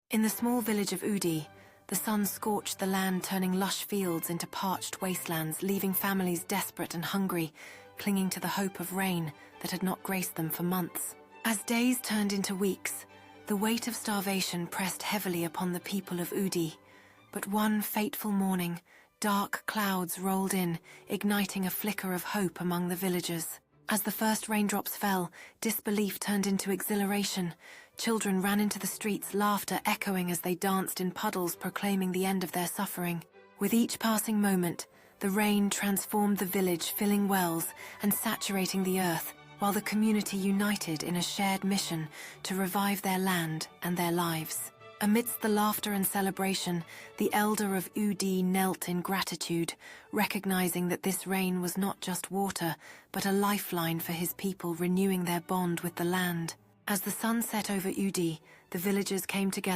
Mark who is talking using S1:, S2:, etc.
S1: In the small village of Udi, the sun scorched the land, turning lush fields into parched wastelands, leaving families desperate and hungry, clinging to the hope of rain that had not graced them for months. As days turned into weeks, the weight of starvation pressed heavily upon the people of Udi. But one fateful morning, dark clouds rolled in, igniting a flicker of hope among the villagers. As the first raindrops fell, disbelief turned into exhilaration. Children ran into the streets, laughter echoing as they danced in puddles, proclaiming the end of their suffering. With each passing moment, the rain transformed the village, filling wells and saturating the earth, while the community united in a shared mission to revive their land and their lives. Amidst the laughter and celebration, the elder of Udi knelt in gratitude, recognizing that this rain was not just water, but a lifeline for his people, renewing their bond with the land. As the sun set over Udi, the villagers came together